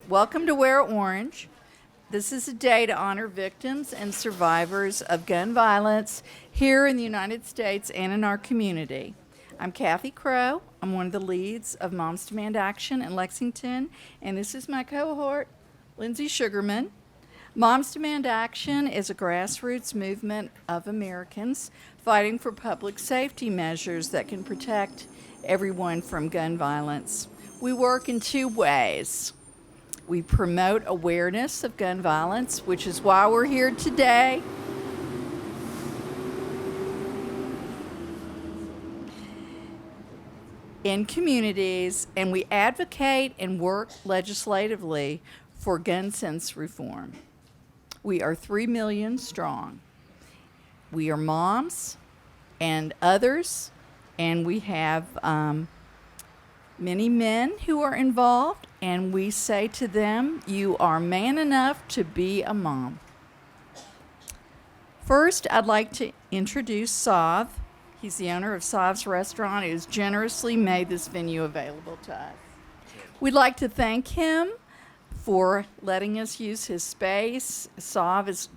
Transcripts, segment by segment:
Welcome to Wear Orange. This is a day to honor victims and survivors of gun violence here in the United States and in our community. I'm Kathy Crow. I'm one of the leads of Moms Demand Action in Lexington, and this is my cohort, Lindsay Sugarman. Moms Demand Action is a grassroots movement of Americans fighting for public safety measures that can protect everyone from gun violence. We work in two ways. We promote awareness of gun violence, which is why we're here today. In communities, and we advocate and work legislatively for gun sense reform. We are 3 million strong. We are moms and others, and we have many men who are involved, and we say to them, you are man enough to be a mom. First, I'd like to introduce Sav. He's the owner of Sav's Restaurant, who has generously made this venue available to us. We'd like to thank him for letting us use his space. Sav is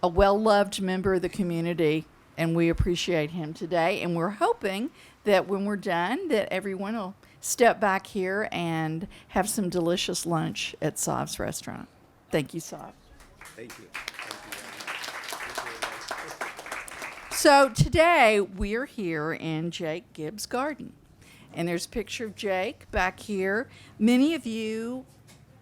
a well-loved member of the community, and we appreciate him today. And we're hoping that when we're done, that everyone will step back here and have some delicious lunch at Sav's Restaurant. Thank you, Sav. Thank you. So today we're here in Jake Gibbs' garden, and there's a picture of Jake back here. Many of you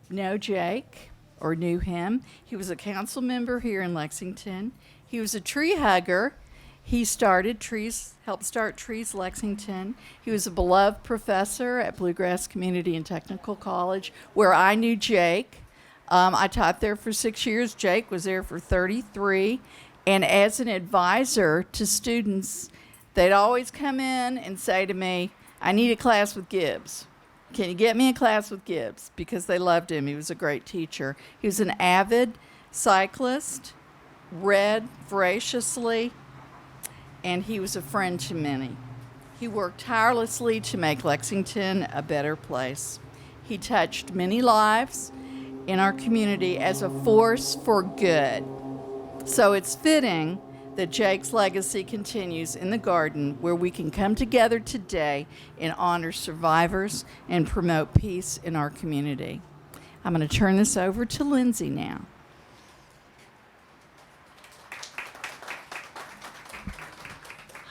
know Jake or knew him. He was a council member here in Lexington. He was a tree hugger. He started Trees, helped start Trees Lexington. He was a beloved professor at Bluegrass Community and Technical College, where I knew Jake. I taught there for 6 years. Jake was there for 33. And as an advisor to students, they'd always come in and say to me, I need a class with Gibbs. Can you get me a class with Gibbs? Because they loved him. He was a great teacher. He was an avid cyclist, read voraciously, and he was a friend to many. He worked tirelessly to make Lexington a better place. He touched many lives in our community as a force for good. So it's fitting that Jake's legacy continues in the garden, where we can come together today and honor survivors and promote peace in our community. I'm going to turn this over to Lindsay now.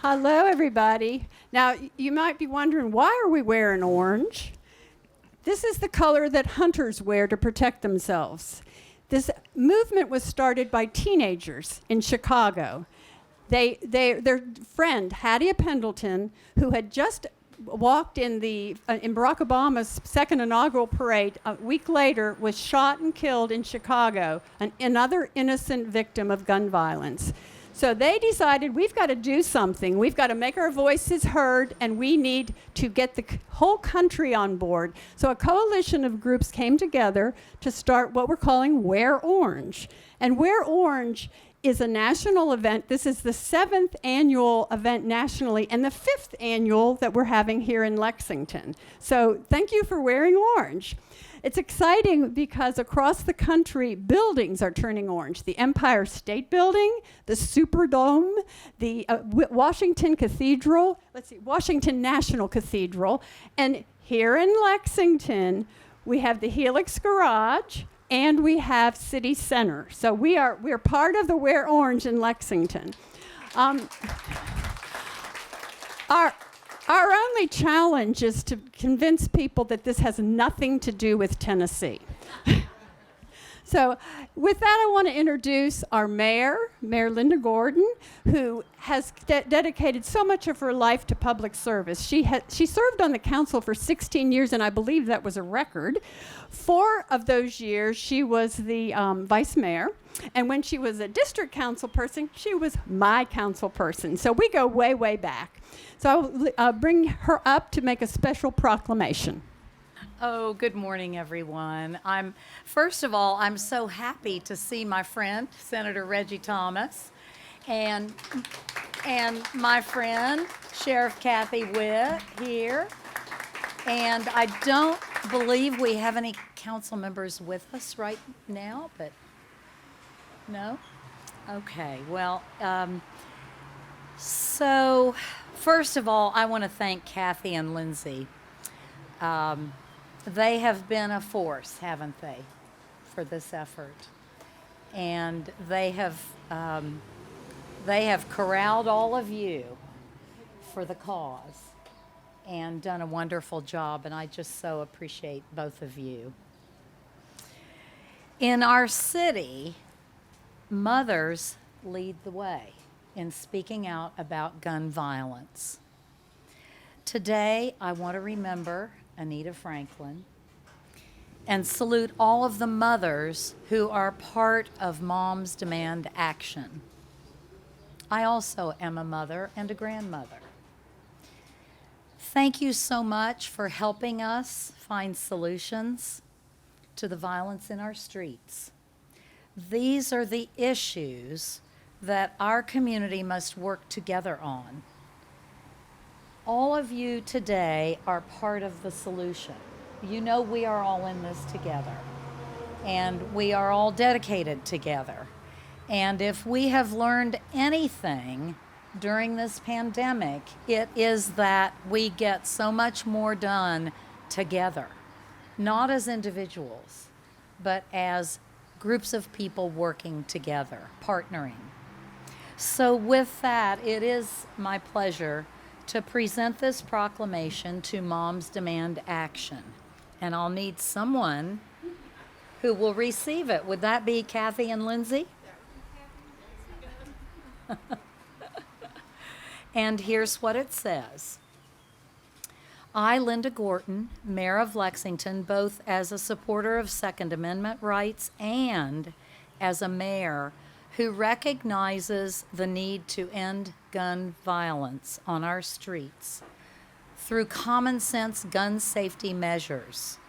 Hello, everybody. Now, you might be wondering, why are we wearing orange? This is the color that hunters wear to protect themselves. This movement was started by teenagers in Chicago. Their friend, Hattie Pendleton, who had just walked in Barack Obama's second inaugural parade, a week later was shot and killed in Chicago, another innocent victim of gun violence. So they decided, we've got to do something. We've got to make our voices heard, and we need to get the whole country on board. So a coalition of groups came together to start what we're calling Wear Orange. And Wear Orange is a national event. This is the 7th annual event nationally and the 5th annual that we're having here in Lexington. So thank you for wearing orange. It's exciting because across the country, buildings are turning orange. The Empire State Building, the Superdome, the Washington Cathedral, Washington National Cathedral. And here in Lexington, we have the Helix Garage, and we have City Center. So we're part of the Wear Orange in Lexington. Our only challenge is to convince people that this has nothing to do with Tennessee. So with that, I want to introduce our mayor, Mayor Linda Gorton, who has dedicated so much of her life to public service. She served on the council for 16 years, and I believe that was a record. 4 of those years, she was the vice mayor. And when she was a district council person, she was my council person. So we go way, way back. So I'll bring her up to make a special proclamation. Oh, good morning, everyone. First of all, I'm so happy to see my friend, Senator Reggie Thomas, and my friend, Sheriff Kathy Witt here. And I don't believe we have any council members with us right now, but no? Okay, well, so first of all, I want to thank Kathy and Lindsay. They have been a force, haven't they, for this effort? And they have corralled all of you for the cause and done a wonderful job, and I just so appreciate both of you. In our city, mothers lead the way in speaking out about gun violence. Today, I want to remember Anita Franklin and salute all of the mothers who are part of Moms Demand Action. I also am a mother and a grandmother. Thank you so much for helping us find solutions to the violence in our streets. These are the issues that our community must work together on. All of you today are part of the solution. You know we are all in this together, and we are all dedicated together. And if we have learned anything during this pandemic, it is that we get so much more done together, not as individuals, but as groups of people working together, partnering. So with that, it is my pleasure to present this proclamation to Moms Demand Action. And I'll need someone who will receive it. Would that be Kathy and Lindsay? And here's what it says. I, Linda Gorton, Mayor of Lexington, both as a supporter of Second Amendment rights and as a mayor who recognizes the need to end gun violence on our streets through common sense gun safety measures,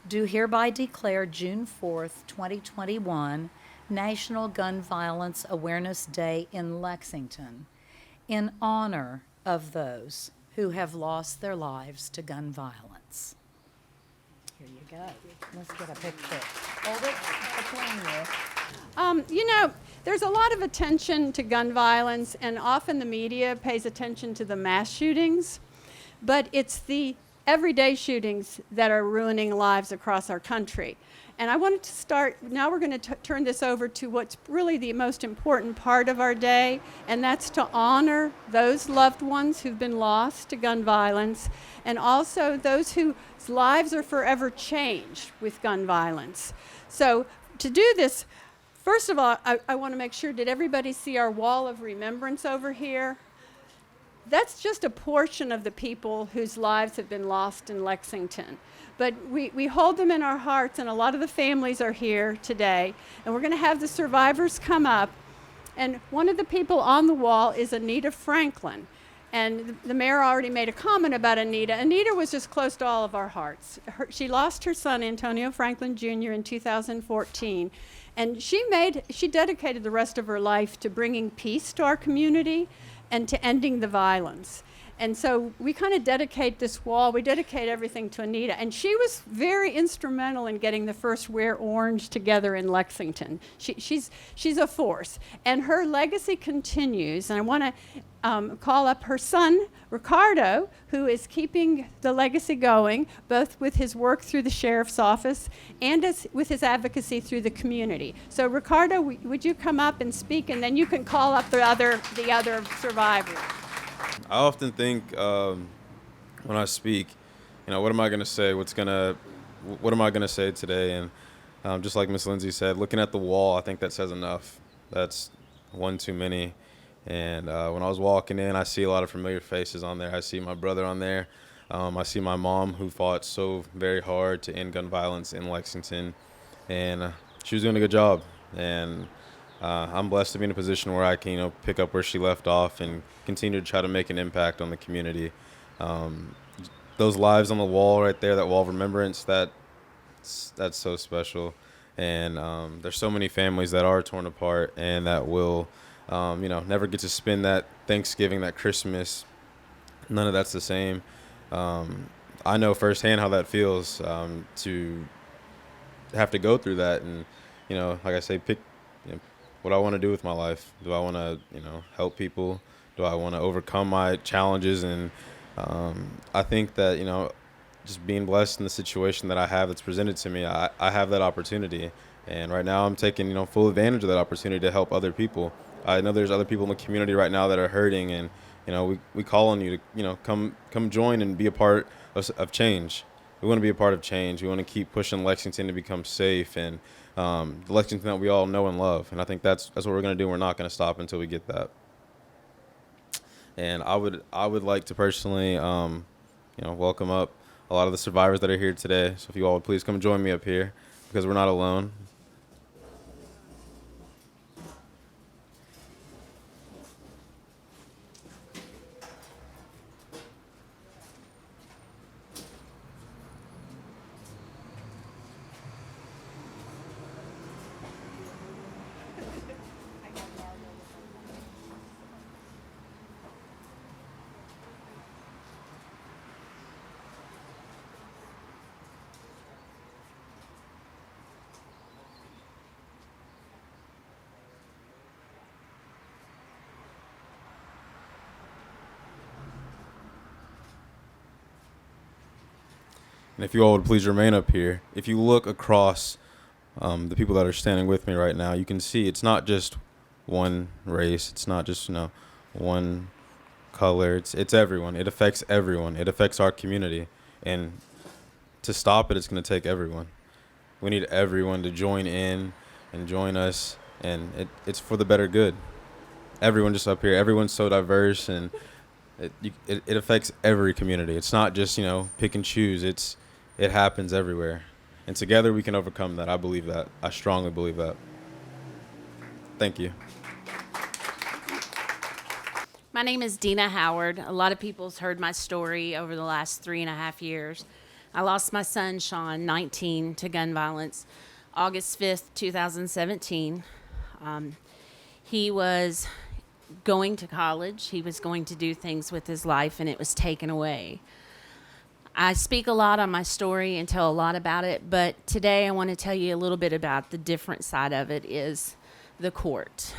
do hereby declare June 4th, 2021, National Gun Violence Awareness Day in Lexington in honor of those who have lost their lives to gun violence. Here you go. Let's get a picture. Hold it between you. You know, there's a lot of attention to gun violence, and often the media pays attention to the mass shootings, but it's the everyday shootings that are ruining lives across our country. And I wanted to start, now we're going to turn this over to what's really the most important part of our day, and that's to honor those loved ones who've been lost to gun violence, and also those whose lives are forever changed with gun violence. So to do this, first of all, I want to make sure, did everybody see our wall of remembrance over here? That's just a portion of the people whose lives have been lost in Lexington. But we hold them in our hearts, and a lot of the families are here today. And we're going to have the survivors come up. And one of the people on the wall is Anita Franklin. And the mayor already made a comment about Anita. Anita was just close to all of our hearts. She lost her son, Antonio Franklin Jr., in 2014. And she dedicated the rest of her life to bringing peace to our community and to ending the violence. And so we kind of dedicate this wall, we dedicate everything to Anita. And she was very instrumental in getting the first Wear Orange together in Lexington. She's a force. And her legacy continues. And I want to call up her son, RICARDO, who is keeping the legacy going, both with his work through the sheriff's office and with his advocacy through the community. So RICARDO, would you come up and speak, and then you can call up the other survivors. I often think when I speak, what am I going to say? What am I going to say today? And just like Miss Lindsay said, looking at the wall, I think that says enough. That's one too many. And when I was walking in, I see a lot of familiar faces on there. I see my brother on there. I see my mom, who fought so very hard to end gun violence in Lexington. And she was doing a good job. And I'm blessed to be in a position where I can, pick up where she left off and continue to try to make an impact on the community. Those lives on the wall right there, that wall of remembrance, that's so special. And there's so many families that are torn apart and that will, never get to spend that Thanksgiving, that Christmas. None of that's the same. I know firsthand how that feels, to have to go through that. And, like I say, pick what I want to do with my life. Do I want to, help people? Do I want to overcome my challenges? And I think that, just being blessed in the situation that I have that's presented to me, I have that opportunity. And right now I'm taking, full advantage of that opportunity to help other people. I know there's other people in the community right now that are hurting, and, we call on you to, come join and be a part of change. We want to be a part of change. We want to keep pushing Lexington to become safe and the Lexington that we all know and love. And I think that's what we're going to do. We're not going to stop until we get that. And I would like to personally, welcome up a lot of the survivors that are here today. So if you all would please come join me up here, because we're not alone. And if you all would please remain up here. If you look across the people that are standing with me right now, you can see it's not just one race. It's not just, one color. It's everyone. It affects everyone. It affects our community. And to stop it, it's going to take everyone. We need everyone to join in and join us. And it's for the better good. Everyone just up here, everyone's so diverse, and it affects every community. It's not just, pick and choose. It happens everywhere. And together we can overcome that. I believe that. I strongly believe that. Thank you. My name is DEANA Howard. A lot of people's heard my story over the last 3.5 years. I lost my son, Sean, 19, to gun violence, August 5th, 2017. He was going to college. He was going to do things with his life, and it was taken away. I speak a lot on my story and tell a lot about it, but today I want to tell you a little bit about the different side of it is the court.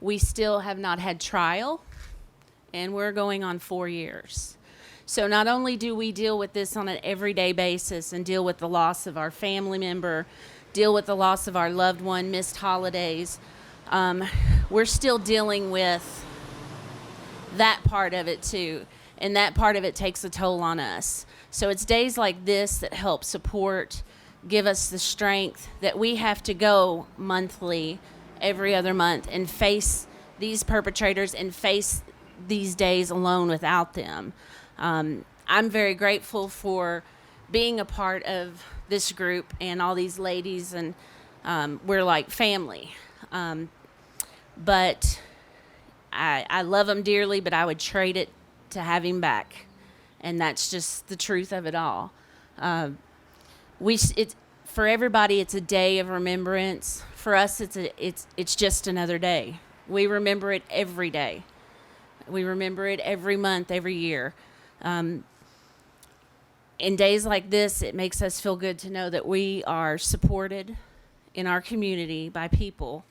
We still have not had trial, and we're going on 4 years. So not only do we deal with this on an everyday basis and deal with the loss of our family member, deal with the loss of our loved one, missed holidays, we're still dealing with that part of it too. And that part of it takes a toll on us. So it's days like this that help support, give us the strength that we have to go monthly, every other month, and face these perpetrators and face these days alone without them. I'm very grateful for being a part of this group and all these ladies, and we're like family. But I love them dearly, but I would trade it to have him back, and that's just the truth of it all. For everybody, it's a day of remembrance. For us, it's just another day. We remember it every day. We remember it every month, every year. In days like this, it makes us feel good to know that we are supported in our community by people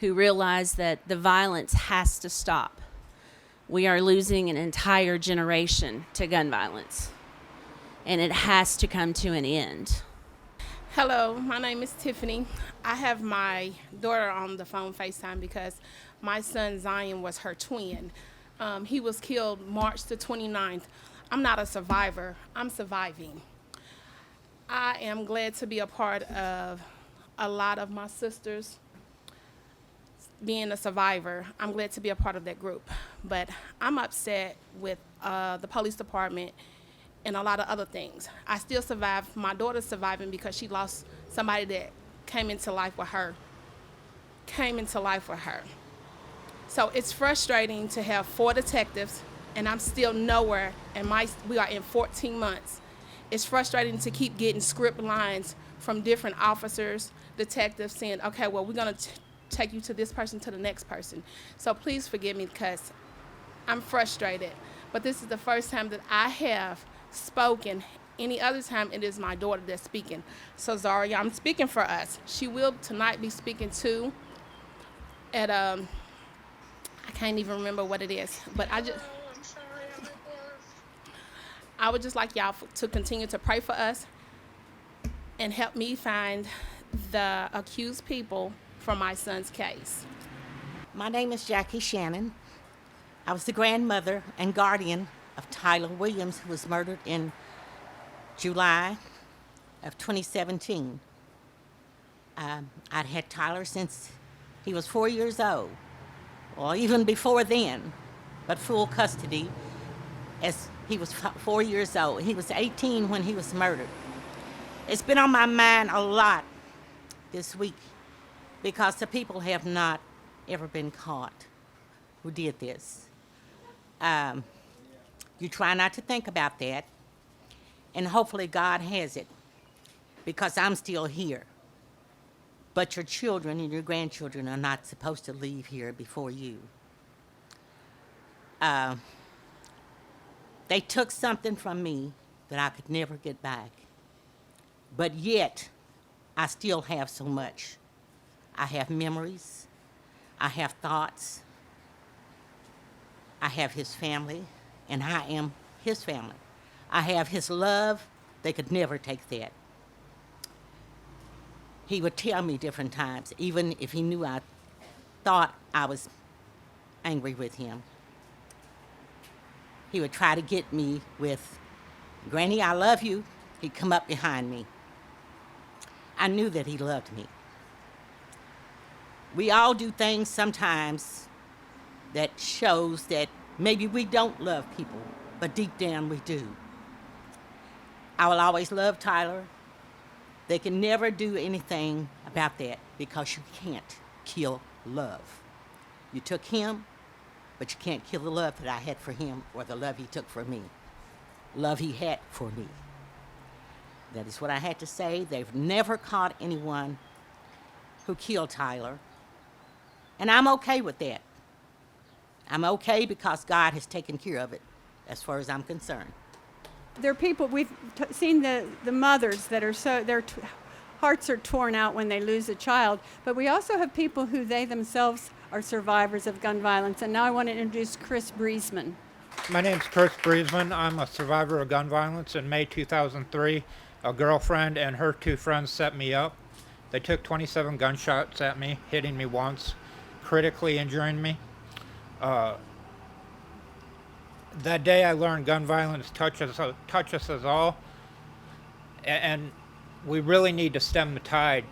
who realize that the violence has to stop. We are losing an entire generation to gun violence, and it has to come to an end. Hello, my name is Tiffany. I have my daughter on the phone FaceTime because my son Zion was her twin. He was killed March the 29th. I'm not a survivor, I'm surviving. I am glad to be a part of a lot of my sisters being a survivor. I'm glad to be a part of that group. But I'm upset with the police department and a lot of other things. I still survive. My daughter's surviving because she lost somebody that came into life with her. So it's frustrating to have 4 detectives, and I'm still nowhere, and we are in 14 months. It's frustrating to keep getting script lines from different officers, detectives saying, okay, well, we're gonna take you to this person, to the next person. So please forgive me because I'm frustrated. But this is the first time that I have spoken Any other time, it is my daughter that's speaking. So Zaria, I'm speaking for us. She will tonight be speaking too at I can't even remember what it is, but I would just like y'all to continue to pray for us and help me find the accused people for my son's case. My name is Jackie Shannon. I was the grandmother and guardian of Tyler Williams, who was murdered in July of 2017. I'd had Tyler since he was 4 years old, or even before then, but full custody as he was 4 years old. He was 18 when he was murdered. It's been on my mind a lot this week because the people have not ever been caught who did this. You try not to think about that, and hopefully God has it, because I'm still here. But your children and your grandchildren are not supposed to leave here before you. They took something from me that I could never get back. But yet, I still have so much. I have memories. I have thoughts. I have his family, and I am his family. I have his love. They could never take that. He would tell me different times, even if he knew I thought I was angry with him. He would try to get me with, "Granny, I love you." He'd come up behind me. I knew that he loved me. We all do things sometimes that shows that maybe we don't love people, but deep down we do. I will always love Tyler. They can never do anything about that because you can't kill love. You took him, but you can't kill the love that I had for him or the love he took for me. Love he had for me. That is what I had to say. They've never caught anyone who killed Tyler. And I'm okay with that. I'm okay because God has taken care of it as far as I'm concerned. There are people, we've seen the mothers that are so, their hearts are torn out when they lose a child, but we also have people who they themselves are survivors of gun violence. And now I want to introduce Chris Briesman. My name's Chris Briesman. I'm a survivor of gun violence. In May 2003, a girlfriend and her two friends set me up. They took 27 gunshots at me, hitting me once, critically injuring me. That day I learned gun violence touches us all, and we really need to stem the tide.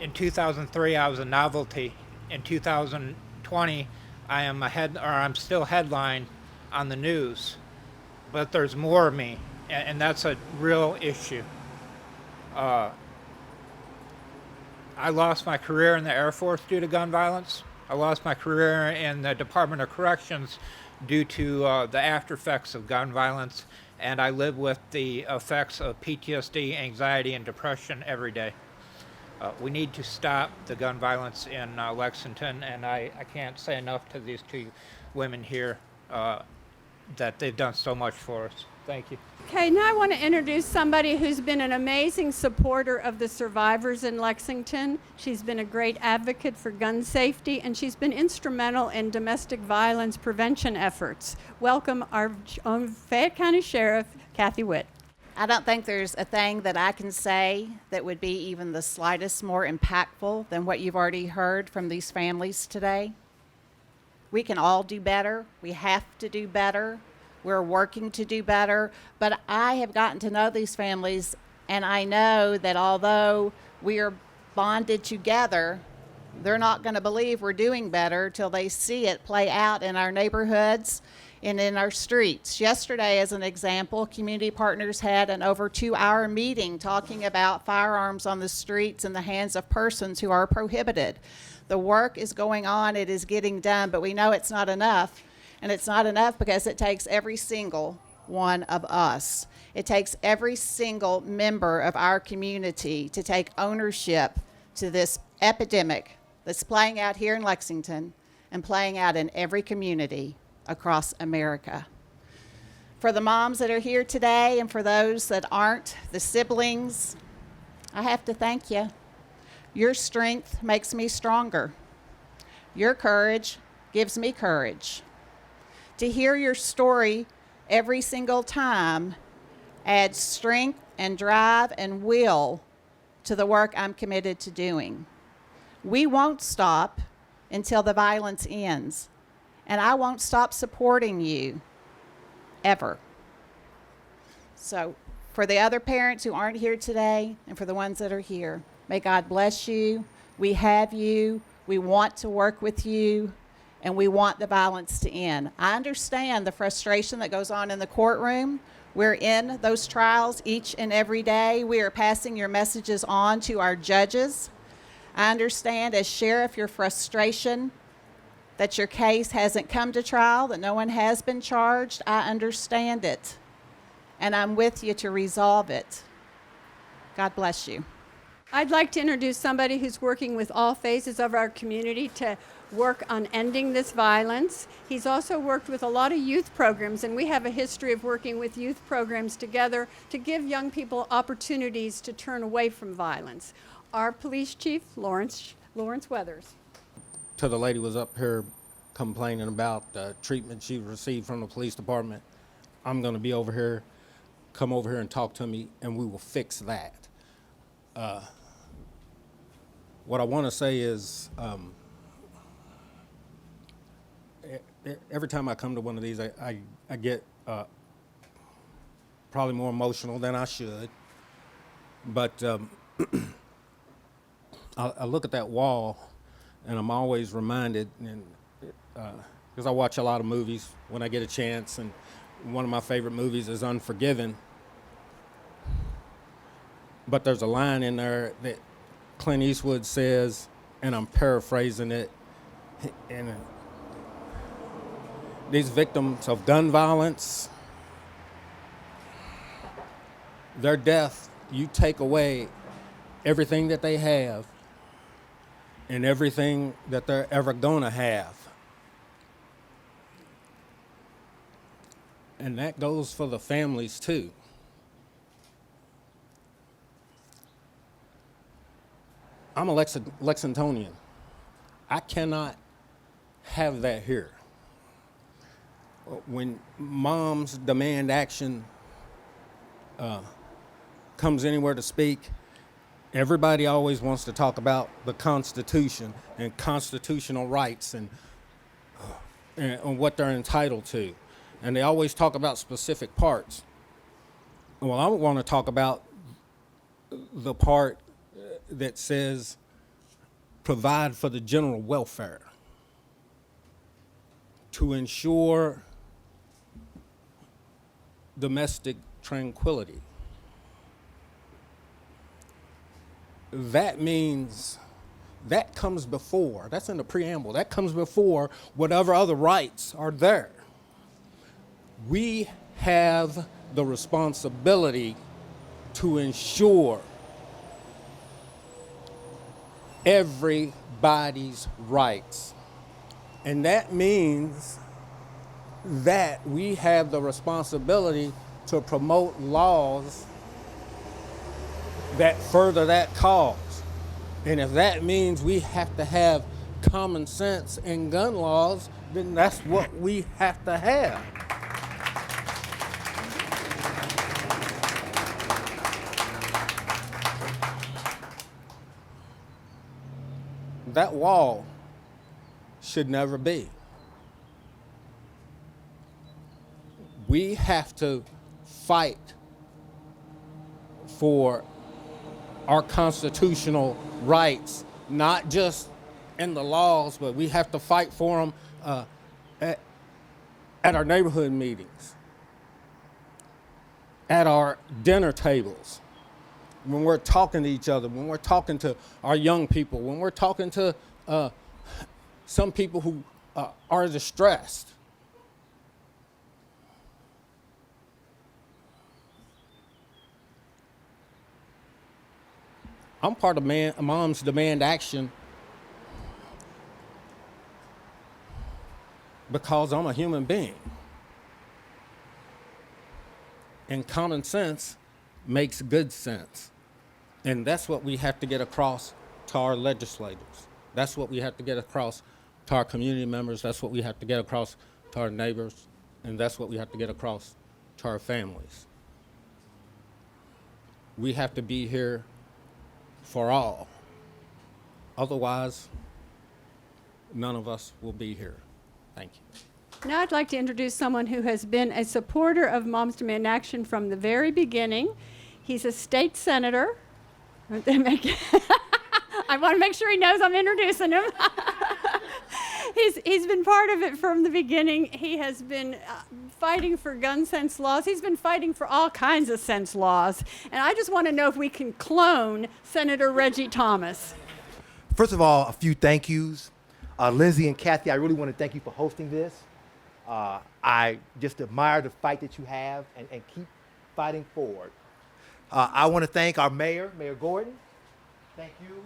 In 2003, I was a novelty. In 2020, I'm still headline on the news, but there's more of me, and that's a real issue. I lost my career in the Air Force due to gun violence. I lost my career in the Department of Corrections due to the after effects of gun violence, and I live with the effects of PTSD, anxiety, and depression every day. We need to stop the gun violence in Lexington, and I can't say enough to these two women here that they've done so much for us. Thank you. Okay, now I want to introduce somebody who's been an amazing supporter of the survivors in Lexington. She's been a great advocate for gun safety, and she's been instrumental in domestic violence prevention efforts. Welcome our own Fayette County Sheriff, Kathy Witt. I don't think there's a thing that I can say that would be even the slightest more impactful than what you've already heard from these families today. We can all do better. We have to do better. We're working to do better. But I have gotten to know these families, and I know that although we are bonded together, they're not going to believe we're doing better till they see it play out in our neighborhoods and in our streets. Yesterday, as an example, community partners had an over 2-hour meeting talking about firearms on the streets in the hands of persons who are prohibited. The work is going on, it is getting done, but we know it's not enough. And it's not enough because it takes every single one of us. It takes every single member of our community to take ownership to this epidemic that's playing out here in Lexington and playing out in every community across America. For the moms that are here today and for those that aren't, the siblings, I have to thank you. Your strength makes me stronger. Your courage gives me courage. To hear your story every single time adds strength and drive and will to the work I'm committed to doing. We won't stop until the violence ends, and I won't stop supporting you, ever. So, for the other parents who aren't here today, and for the ones that are here, may God bless you. We have you. We want to work with you, and we want the violence to end. I understand the frustration that goes on in the courtroom. We're in those trials each and every day. We are passing your messages on to our judges. I understand as sheriff your frustration that your case hasn't come to trial, that no one has been charged. I understand it, and I'm with you to resolve it. God bless you. I'd like to introduce somebody who's working with all phases of our community to work on ending this violence. He's also worked with a lot of youth programs, and we have a history of working with youth programs together to give young people opportunities to turn away from violence. Our police chief, Lawrence Weathers. To the lady was up here complaining about the treatment she received from the police department, I'm going to be over here, come over here and talk to me, and we will fix that. What I want to say is, every time I come to one of these, I get probably more emotional than I should. But I look at that wall, and I'm always reminded, and because I watch a lot of movies when I get a chance, and one of my favorite movies is Unforgiven. But there's a line in there that Clint Eastwood says, and I'm paraphrasing it, and these victims of gun violence, their death, you take away everything that they have and everything that they're ever gonna have. And that goes for the families too. I'm a Lexingtonian. I cannot have that here. When moms demand action comes anywhere to speak, everybody always wants to talk about the Constitution and constitutional rights and what they're entitled to. And they always talk about specific parts. Well, I want to talk about the part that says provide for the general welfare to ensure domestic tranquility. That means that comes before, that's in the preamble, that comes before whatever other rights are there. We have the responsibility to ensure everybody's rights. And that means that we have the responsibility to promote laws that further that cause. And if that means we have to have common sense in gun laws, then that's what we have to have. That wall should never be. We have to fight for our constitutional rights, not just in the laws, but we have to fight for them at our neighborhood meetings, at our dinner tables, when we're talking to each other, when we're talking to our young people, when we're talking to some people who are distressed. I'm part of Mom's Demand Action because I'm a human being. And common sense makes good sense. And that's what we have to get across to our legislators. That's what we have to get across to our community members. That's what we have to get across to our neighbors. And that's what we have to get across to our families. We have to be here for all. Otherwise, none of us will be here. Thank you. Now I'd like to introduce someone who has been a supporter of Moms Demand Action from the very beginning. He's a state senator. I want to make sure he knows I'm introducing him. He's been part of it from the beginning. He has been fighting for gun sense laws. He's been fighting for all kinds of sense laws. And I just want to know if we can clone Senator Reggie Thomas. First of all, a few thank yous. Lindsay and Kathy, I really want to thank you for hosting this. I just admire the fight that you have and keep fighting forward. I want to thank our mayor, Mayor Gorton. Thank you.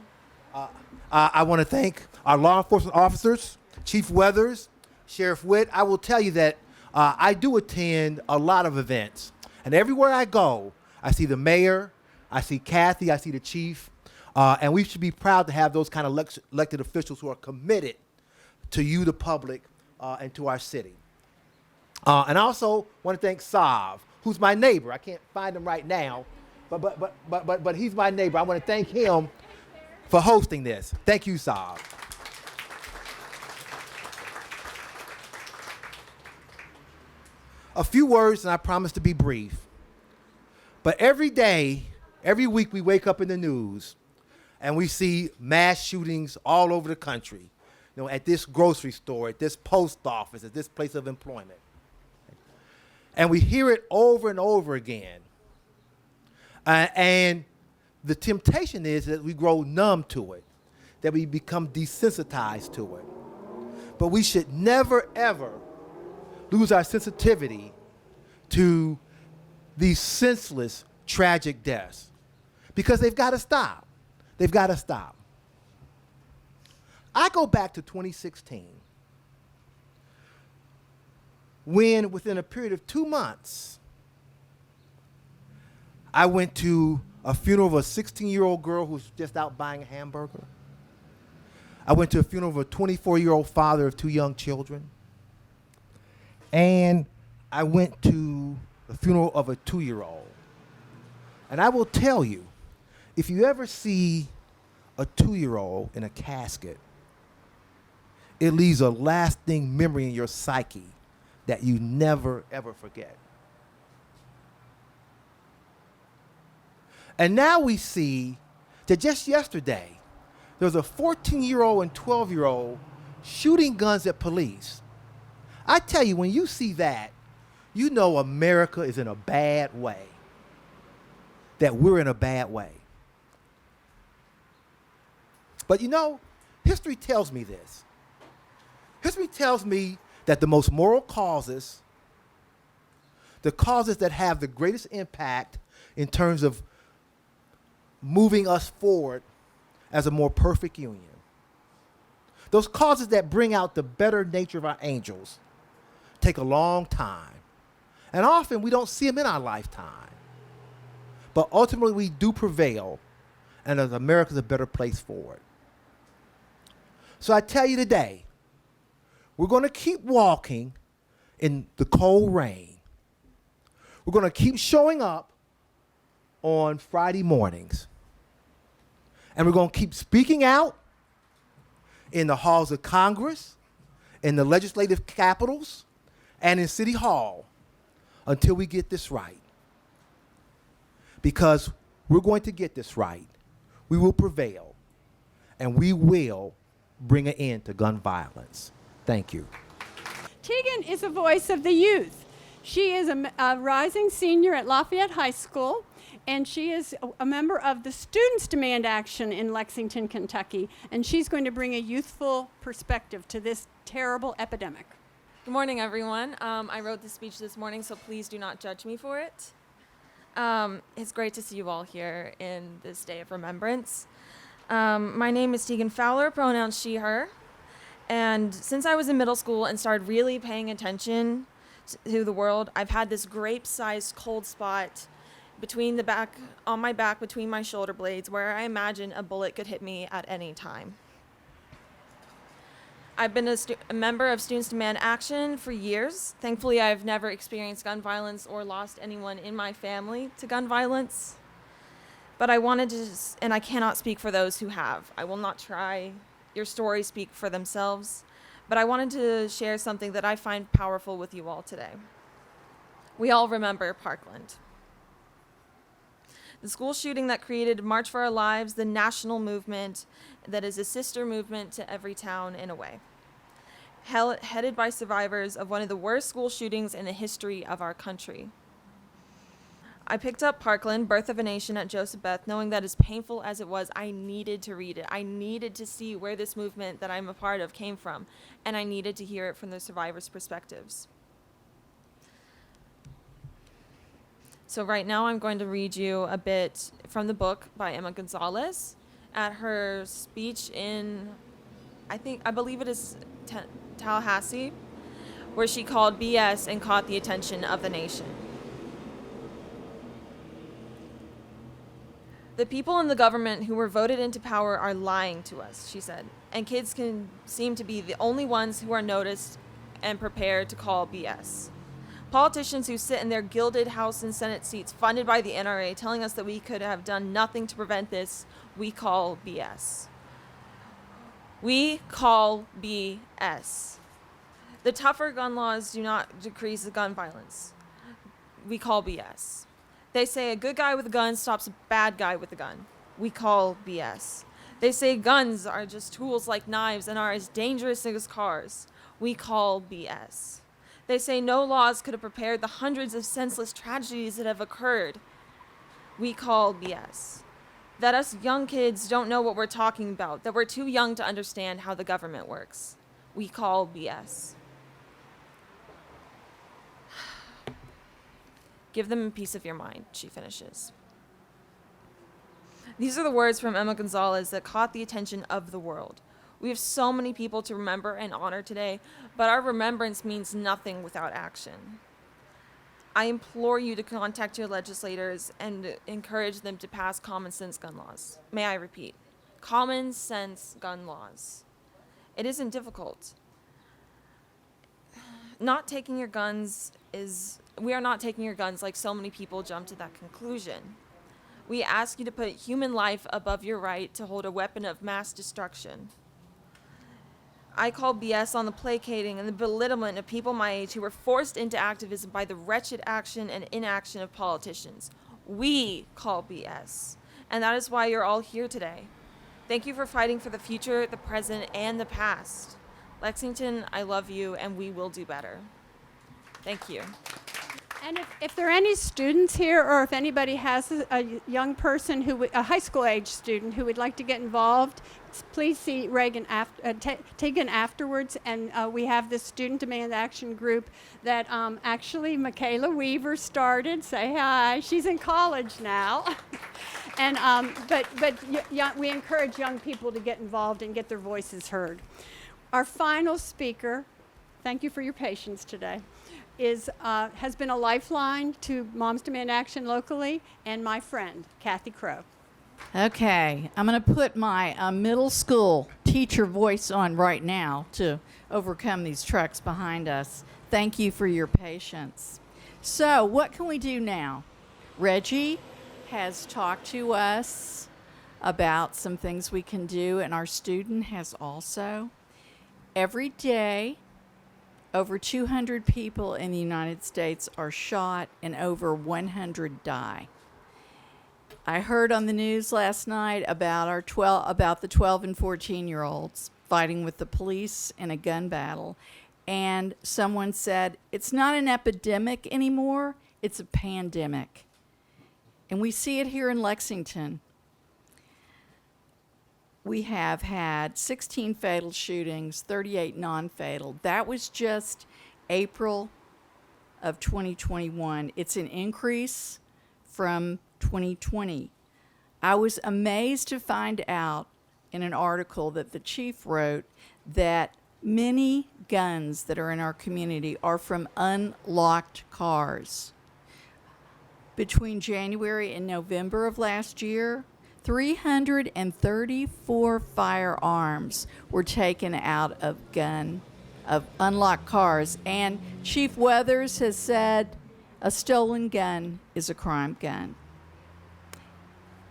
I want to thank our law enforcement officers, Chief Weathers, Sheriff Witt. I will tell you that I do attend a lot of events. And everywhere I go, I see the mayor, I see Kathy, I see the chief. And we should be proud to have those kind of elected officials who are committed to you, the public, and to our city. And I also want to thank Sav, who's my neighbor. I can't find him right now, but he's my neighbor. I want to thank him for hosting this. Thank you, Sav. A few words, and I promise to be brief. But every day, every week, we wake up in the news, and we see mass shootings all over the country. You know, at this grocery store, at this post office, at this place of employment. And we hear it over and over again. And the temptation is that we grow numb to it, that we become desensitized to it. But we should never, ever lose our sensitivity to these senseless, tragic deaths, because they've got to stop. They've got to stop. I go back to 2016, when within a period of 2 months, I went to a funeral of a 16-year-old girl who was just out buying a hamburger. I went to a funeral of a 24-year-old father of 2 young children. And I went to the funeral of a 2-year-old. And I will tell you, if you ever see a 2-year-old in a casket, it leaves a lasting memory in your psyche that you never, ever forget. And now we see that just yesterday, there was a 14-year-old and 12-year-old shooting guns at police. I tell you, when you see that, you know America is in a bad way, that we're in a bad way. But you know, history tells me this. History tells me that the most moral causes, the causes that have the greatest impact in terms of moving us forward as a more perfect union, those causes that bring out the better nature of our angels, take a long time. And often we don't see them in our lifetime. But ultimately we do prevail, and as America's a better place for it. So I tell you today, we're going to keep walking in the cold rain. We're going to keep showing up on Friday mornings. And we're going to keep speaking out in the halls of Congress, in the legislative capitals, and in City Hall until we get this right. Because we're going to get this right. We will prevail. And we will bring an end to gun violence. Thank you. Tegan is a voice of the youth. She is a rising senior at Lafayette High School, and she is a member of the Students Demand Action in Lexington, Kentucky, and she's going to bring a youthful perspective to this terrible epidemic. Good morning, everyone. I wrote this speech this morning, so please do not judge me for it. It's great to see you all here in this day of remembrance. My name is Tegan Fowler, pronouns she, her. And since I was in middle school and started really paying attention to the world, I've had this grape-sized cold spot between the back, on my back, between my shoulder blades, where I imagine a bullet could hit me at any time. I've been a member of Students Demand Action for years. Thankfully, I've never experienced gun violence or lost anyone in my family to gun violence. But I wanted to, and I cannot speak for those who have. I will not try. Your stories speak for themselves. But I wanted to share something that I find powerful with you all today. We all remember Parkland. The school shooting that created March for Our Lives, the national movement that is a sister movement to every town in a way. Headed by survivors of one of the worst school shootings in the history of our country. I picked up Parkland, Birth of a Nation at Joseph Beth, knowing that as painful as it was, I needed to read it. I needed to see where this movement that I'm a part of came from, and I needed to hear it from the survivors' perspectives. So right now I'm going to read you a bit from the book by Emma Gonzalez at her speech in, I believe it is Tallahassee, where she called BS and caught the attention of the nation. The people in the government who were voted into power are lying to us, she said, and kids can seem to be the only ones who are noticed and prepared to call BS. Politicians who sit in their gilded House and Senate seats funded by the NRA telling us that we could have done nothing to prevent this, we call BS. We call BS. The tougher gun laws do not decrease the gun violence. We call BS. They say a good guy with a gun stops a bad guy with a gun. We call BS. They say guns are just tools like knives and are as dangerous as cars. We call BS. They say no laws could have prepared the hundreds of senseless tragedies that have occurred. We call BS. That us young kids don't know what we're talking about, that we're too young to understand how the government works. We call BS. Give them a piece of your mind, she finishes. These are the words from Emma Gonzalez that caught the attention of the world. We have so many people to remember and honor today, but our remembrance means nothing without action. I implore you to contact your legislators and encourage them to pass common sense gun laws. May I repeat? Common sense gun laws. It isn't difficult. We are not taking your guns like so many people jump to that conclusion. We ask you to put human life above your right to hold a weapon of mass destruction. I call BS on the placating and the belittlement of people my age who were forced into activism by the wretched action and inaction of politicians. We call BS. And that is why you're all here today. Thank you for fighting for the future, the present, and the past. Lexington, I love you, and we will do better. Thank you. And if there are any students here, or if anybody has a young person, a high school age student who would like to get involved, please see Tegan afterwards. And we have this Student Demand Action group that actually Michaela Weaver started. Say hi. She's in college now. And we encourage young people to get involved and get their voices heard. Our final speaker, thank you for your patience today, has been a lifeline to Moms Demand Action locally, and my friend, Kathy Crow. Okay, I'm going to put my middle school teacher voice on right now to overcome these trucks behind us. Thank you for your patience. So, what can we do now? Reggie has talked to us about some things we can do, and our student has also. Every day, over 200 people in the United States are shot and over 100 die. I heard on the news last night about the 12 and 14-year-olds fighting with the police in a gun battle, and someone said, it's not an epidemic anymore, it's a pandemic. And we see it here in Lexington. We have had 16 fatal shootings, 38 non-fatal. That was just April of 2021. It's an increase from 2020. I was amazed to find out in an article that the chief wrote that Many guns that are in our community are from unlocked cars. Between January and November of last year, 334 firearms were taken out of unlocked cars. And Chief Weathers has said a stolen gun is a crime gun.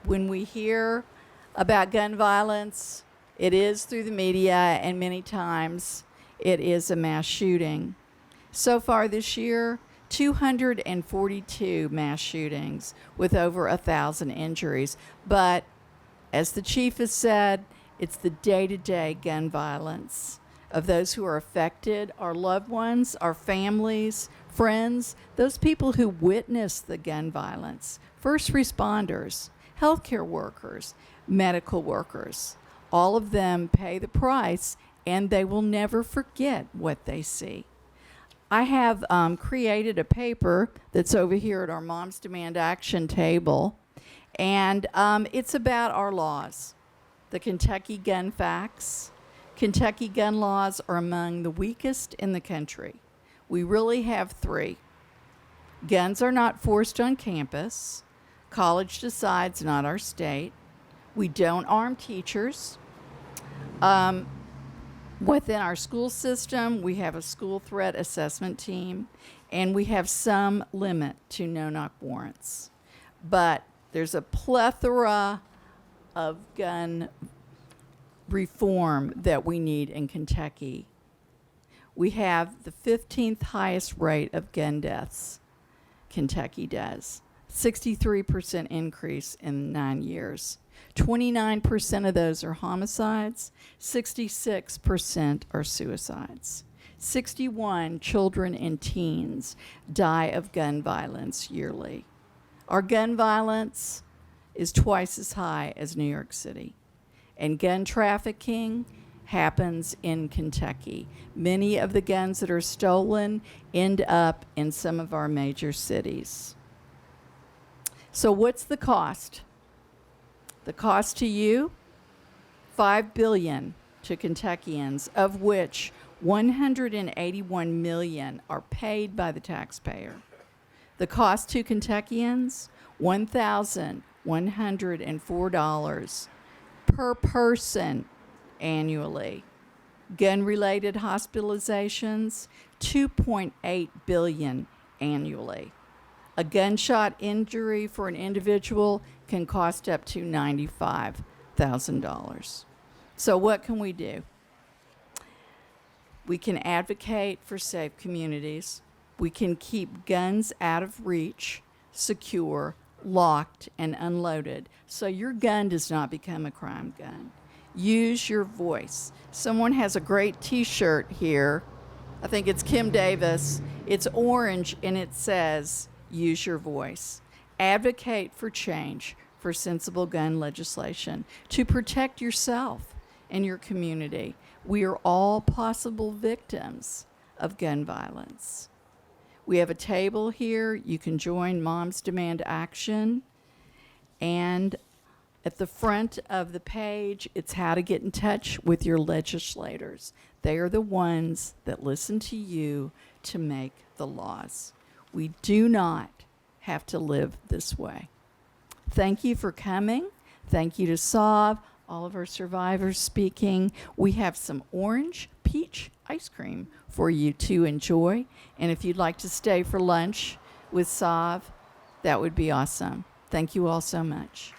When we hear about gun violence, it is through the media, and many times it is a mass shooting. So far this year, 242 mass shootings with over 1,000 injuries. But as the chief has said, it's the day-to-day gun violence of those who are affected, our loved ones, our families, friends, those people who witness the gun violence, first responders, healthcare workers, medical workers. All of them pay the price, and they will never forget what they see. I have created a paper that's over here at our Moms Demand Action table, and it's about our laws. The Kentucky gun facts. Kentucky gun laws are among the weakest in the country. We really have 3. Guns are not forced on campus. College decides, not our state. We don't arm teachers. Within our school system, we have a school threat assessment team, and we have some limit to no-knock warrants. But there's a plethora of gun reform that we need in Kentucky. We have the 15th highest rate of gun deaths. Kentucky does. 63% increase in 9 years. 29% of those are homicides. 66% are suicides. 61 children and teens die of gun violence yearly. Our gun violence is twice as high as New York City. And gun trafficking happens in Kentucky. Many of the guns that are stolen end up in some of our major cities. So what's the cost? The cost to you, $5 billion to Kentuckians, of which $181 million are paid by the taxpayer. The cost to Kentuckians, $1,104 per person annually. Gun-related hospitalizations, $2.8 billion annually. A gunshot injury for an individual can cost up to $95,000. So what can we do? We can advocate for safe communities. We can keep guns out of reach, secure, locked, and unloaded, so your gun does not become a crime gun. Use your voice. Someone has a great T-shirt here. I think it's Kim Davis. It's orange, and it says, use your voice. Advocate for change, for sensible gun legislation, to protect yourself and your community. We are all possible victims of gun violence. We have a table here. You can join Moms Demand Action. And at the front of the page, it's how to get in touch with your legislators. They are the ones that listen to you to make the laws. We do not have to live this way. Thank you for coming. Thank you to SOV, all of our survivors speaking. We have some orange peach ice cream for you to enjoy. And if you'd like to stay for lunch with SOV, that would be awesome. Thank you all so much.